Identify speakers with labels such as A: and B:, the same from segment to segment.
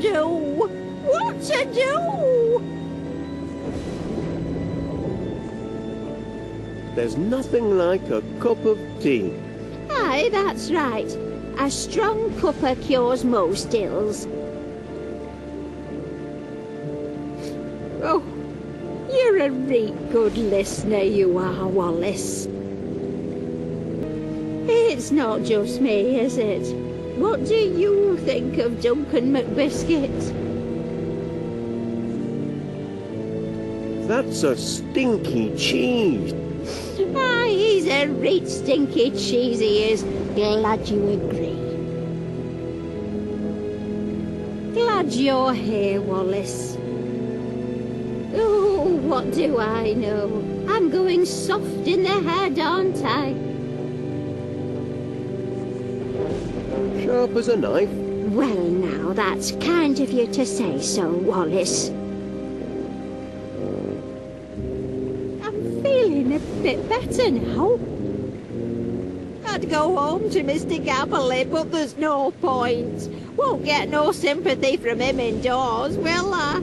A: do? What to do?
B: There's nothing like a cup of tea.
A: Aye, that's right. A strong cuppa cures most ills. Oh, you're a reet good listener, you are, Wallace. It's not just me, is it? What do you think of Duncan McBiscuit?
B: That's a stinky cheese.
A: Aye, he's a reet stinky cheese, he is. Glad you agree. Glad you're here, Wallace. Oh, what do I know? I'm going soft in the head, aren't I?
B: Sharp as a knife.
A: Well, now, that's kind of you to say so, Wallace. I'm feeling a bit better now. I'd go home to Mr. Gabberley, but there's no point. Won't get no sympathy from him indoors, will I?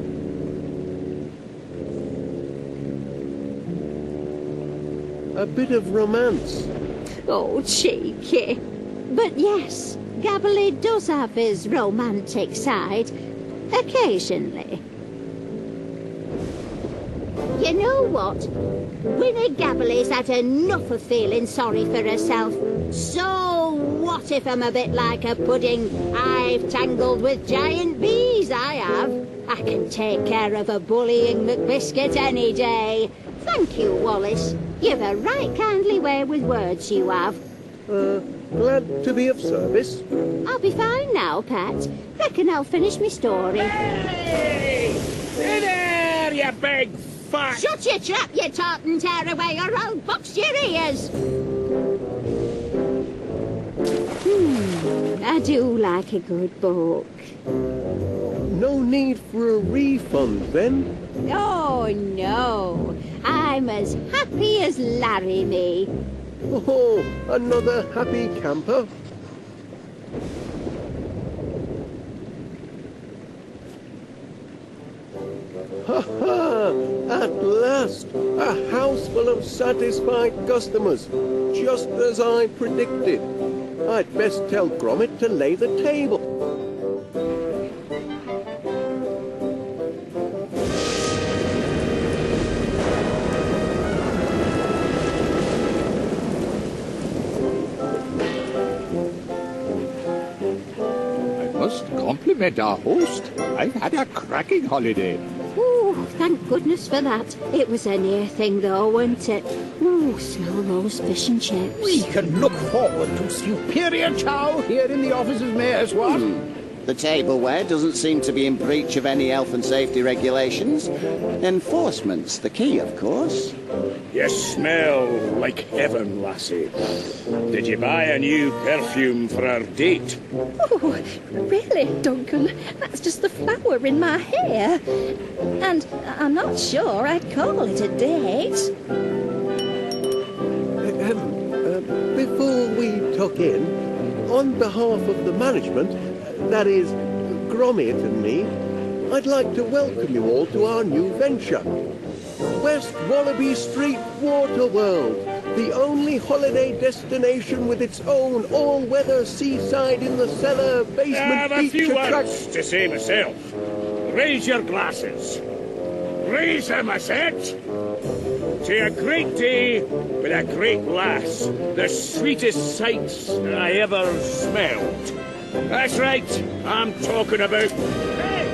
B: A bit of romance.
A: Oh, cheeky. But yes, Gabberley does have his romantic side, occasionally. You know what? Winnie Gabberley's had enough of feeling sorry for herself. So what if I'm a bit like a pudding? I've tangled with giant bees, I have. I can take care of a bullying McBiscuit any day. Thank you, Wallace. You've a right kindly way with words, you have.
B: Glad to be of service.
A: I'll be fine now, Pat. Reckon I'll finish my story.
C: Hey! Hey there, you big fat...
A: Shut your trap, you tartan tearaway, or I'll box your ears! I do like a good book.
B: No need for a refund, then?
A: Oh, no. I'm as happy as Larry me.
B: Oh, another happy camper. Ha ha! At last! A house full of satisfied customers, just as I predicted. I'd best tell Gromit to lay the table.
C: Compliment our host. I've had a cracking holiday.
A: Oh, thank goodness for that. It was a near thing, though, wasn't it? Oh, smell those fish and chips.
D: We can look forward to superior chow here in the office of Mayor's Ward.
E: The tableware doesn't seem to be in breach of any health and safety regulations. Enforcement's the key, of course.
C: You smell like heaven, lassie. Did you buy a new perfume for our date?
F: Oh, really, Duncan? That's just the flower in my hair. And I'm not sure I'd call it a date.
B: Before we tuck in, on behalf of the management, that is, Gromit and me, I'd like to welcome you all to our new venture. West Wallaby Street Water World, the only holiday destination with its own all-weather seaside in the cellar basement
C: I have a
B: beach
C: few
B: attraction.
C: words to say myself. Raise your glasses. Raise them, I said. To a great day with a great lass. The sweetest sights I ever smelled. That's right, I'm talking about... Hey!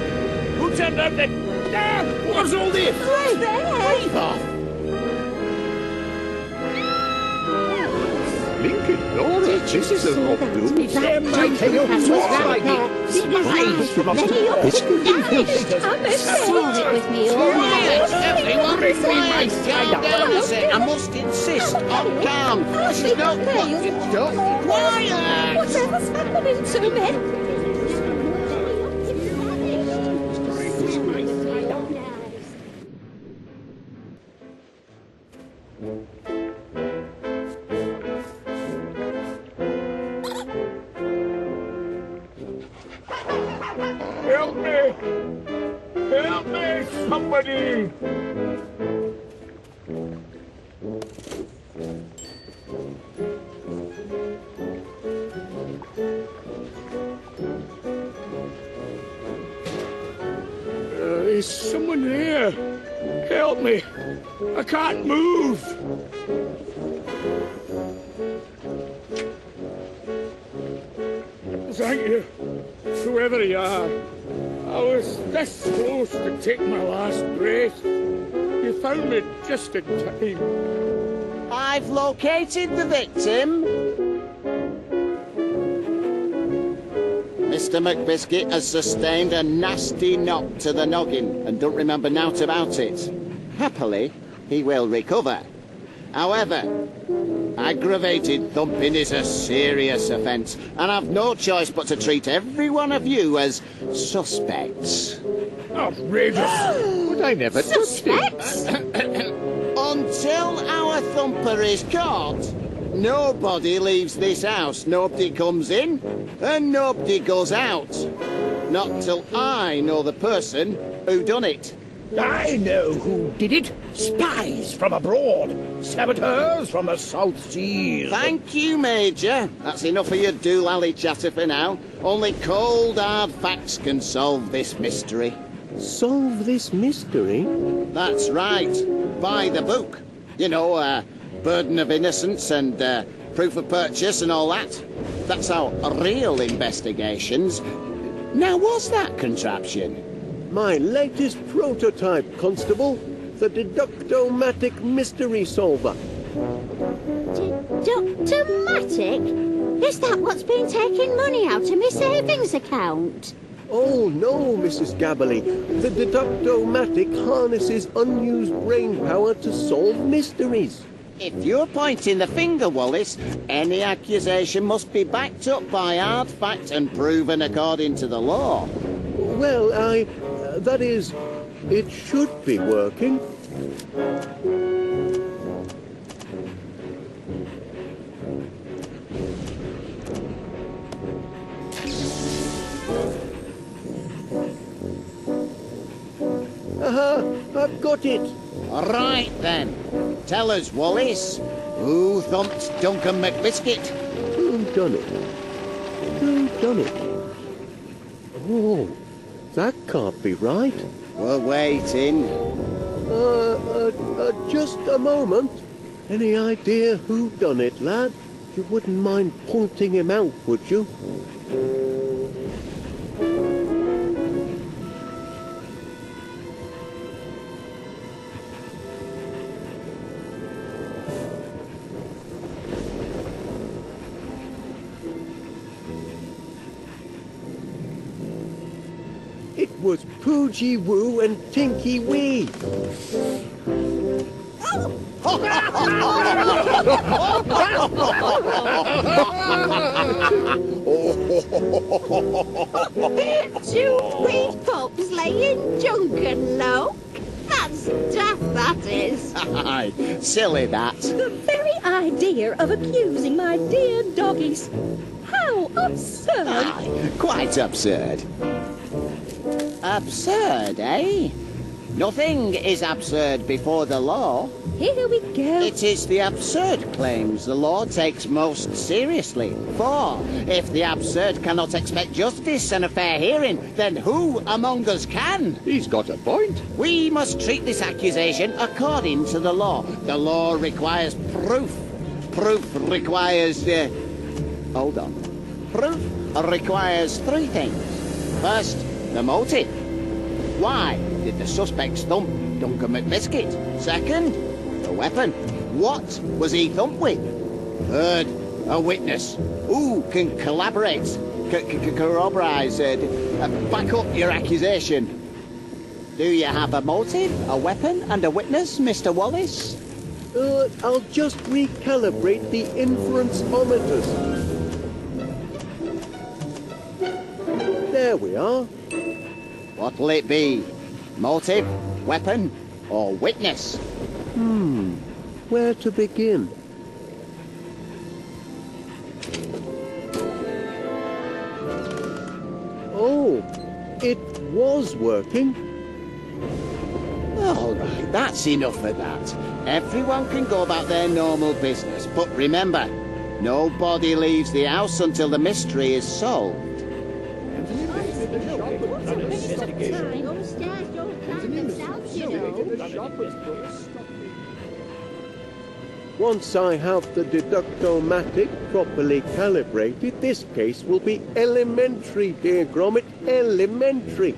C: Who turned out the... Ah, what's all this?
F: Right there!
C: Lincoln Laura, this is a rock dude.
D: Stand by, Tail. Talk like it.
A: Spies from upstairs. Sword it with me all night.
E: Everyone, bring me my calm down a sec. I must insist on calm. This is not what it's done. Quiet!
F: Whatever's happening to me?
C: Well, me! Help me, somebody! Is someone here? Help me! I can't move! Thank you, whoever you are. I was this close to take my last breath. You found me just in time.
E: I've located the victim. Mr. McBiscuit has sustained a nasty knock to the noggin and don't remember naught about it. Happily, he will recover. However, aggravated thumping is a serious offence, and I've no choice but to treat every one of you as suspects.
C: Outrageous!
D: But I never touched it.
A: Suspects?
E: Until our thumper is caught, nobody leaves this house. Nobody comes in, and nobody goes out. Not till I know the person who done it.
D: I know who did it. Spies from abroad. Saboteurs from the South Seas.
E: Thank you, Major. That's enough of your doolally chatter for now. Only cold, hard facts can solve this mystery.
B: Solve this mystery?
E: That's right. By the book. You know, burden of innocence and proof of purchase and all that. That's our real investigations. Now, what's that contraption?
B: My latest prototype, Constable. The Deductomatic Mystery Solver.
A: Deductomatic? Is that what's been taking money out of my savings account?
B: Oh, no, Mrs. Gabberley. The Deductomatic harnesses unused brain power to solve mysteries.
E: If you're pointing the finger, Wallace, any accusation must be backed up by hard fact and proven according to the law.
B: Well, that is, it should be working. Aha, I've got it.
E: Right then. Tell us, Wallace, who thumped Duncan McBiscuit?
B: Who done it? Who done it? Oh, that can't be right.
E: We're waiting.
B: Just a moment. Any idea who done it, lad? You wouldn't mind pointing him out, would you? It was Poogie Woo and Tinky Wee.
A: Two wee pups laying Junkin low? That's daft, that is.
E: Aye, silly that.
F: The very idea of accusing my dear doggies. How absurd!
E: Aye, quite absurd. Absurd, eh? Nothing is absurd before the law.
F: Here we go.
E: It is the absurd claims the law takes most seriously. For if the absurd cannot expect justice and a fair hearing, then who among us can?
D: He's got a point.
E: We must treat this accusation according to the law. The law requires proof. Proof requires... hold on. Proof requires three things. First, the motive. Why did the suspects thump Duncan McBiscuit? Second, the weapon. What was he thumped with? Third, a witness. Who can collaborate, corroborate, back up your accusation? Do you have a motive, a weapon, and a witness, Mr. Wallace?
B: I'll just recalibrate the inference-ometers. There we are.
E: What'll it be? Motive, weapon, or witness?
B: Where to begin? Oh, it was working.
E: All right, that's enough of that. Everyone can go about their normal business, but remember, nobody leaves the house until the mystery is solved.
B: Once I have the deductomatic properly calibrated, this case will be elementary, dear Gromit, elementary.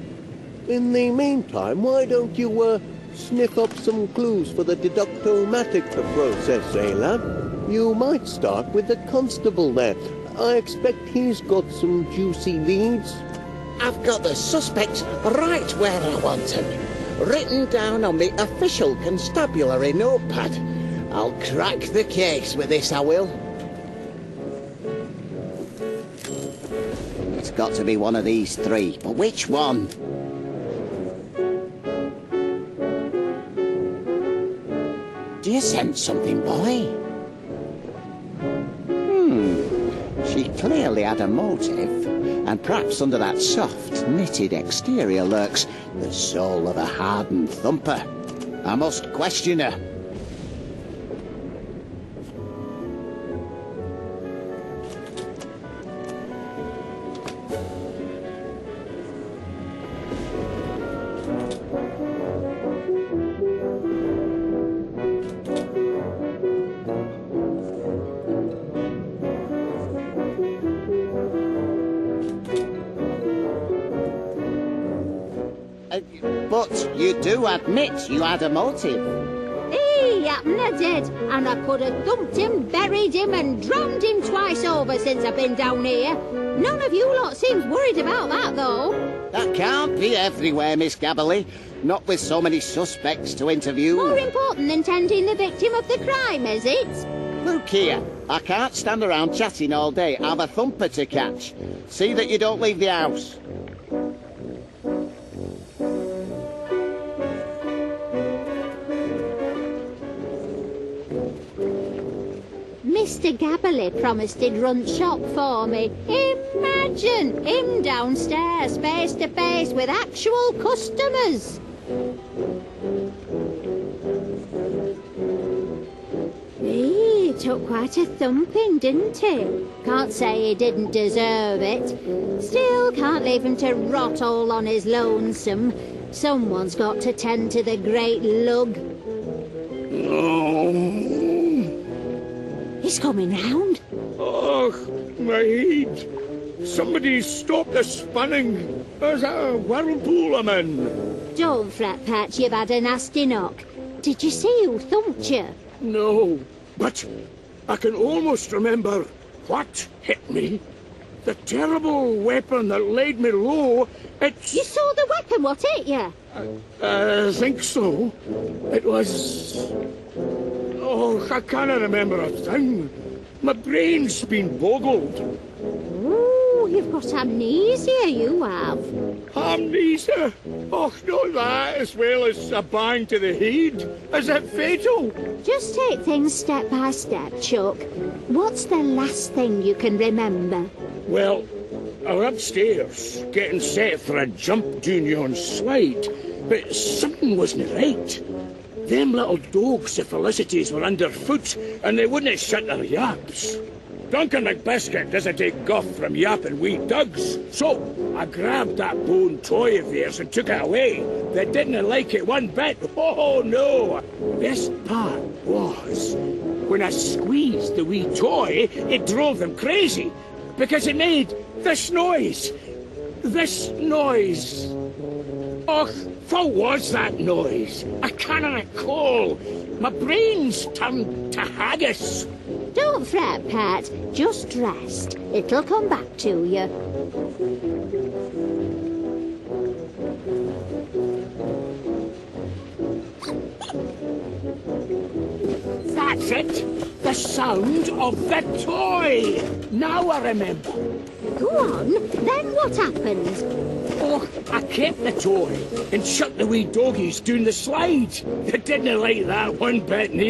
B: In the meantime, why don't you, sniff up some clues for the deductomatic process, eh, lad? You might start with the constable there. I expect he's got some juicy leads.
G: I've got the suspects right where I want them, written down on the official constabulary notepad. I'll crack the case with this, I will.
E: It's got to be one of these three, but which one? Do you sense something, boy? She clearly had a motive, and perhaps under that soft, knitted exterior lurks the soul of a hardened thumper. I must question her. But you do admit you had a motive.
A: He happen I did, and I could have thumped him, buried him, and drowned him twice over since I've been down here. None of you lot seems worried about that, though.
E: That can't be everywhere, Miss Gabberley. Not with so many suspects to interview.
A: More important than tending the victim of the crime, is it?
E: Look here, I can't stand around chatting all day. I've a thumper to catch. See that you don't leave the house.
A: Mr. Gabberley promised he'd run shop for me. Imagine him downstairs, face to face with actual customers. He took quite a thumping, didn't he? Can't say he didn't deserve it. Still, can't leave him to rot all on his lonesome. Someone's got to tend to the great lug. He's coming round.
C: Oh, my head. Somebody stop the spinning. There's a whirlpool I'm in.
A: Don't fret, Pat, you've had a nasty knock. Did you see who thumped you?
C: No, but I can almost remember what hit me. The terrible weapon that laid me low, it's...
A: You saw the weapon, what hit you?
C: I think so. It was... Oh, I can't remember a thing. My brain's been boggled.
A: Ooh, you've got amnesia, you have.
C: Amnesia? Oh, not that, as well as a bang to the head. Is it fatal?
A: Just take things step by step, Chuck. What's the last thing you can remember?
C: Well, I was upstairs, getting set for a jump down yon slide, but something wasn't right. Them little dogs, the Felicities, were underfoot, and they wouldn't shut their yaps. Duncan McBiscuit doesn't take guff from yapping wee dugs, so I grabbed that bone toy of theirs and took it away. They didn't like it one bit. Oh, no! Best part was, when I squeezed the wee toy, it drove them crazy, because it made this noise. This noise. Oh, what was that noise? I can't recall. My brain's turned to haggis.
A: Don't fret, Pat. Just rest. It'll come back to you.
C: That's it. The sound of the toy. Now I remember.
A: Go on. Then what happened?
C: Oh, I kept the toy and shut the wee doggies down the slide. They didn't like that one bit neither.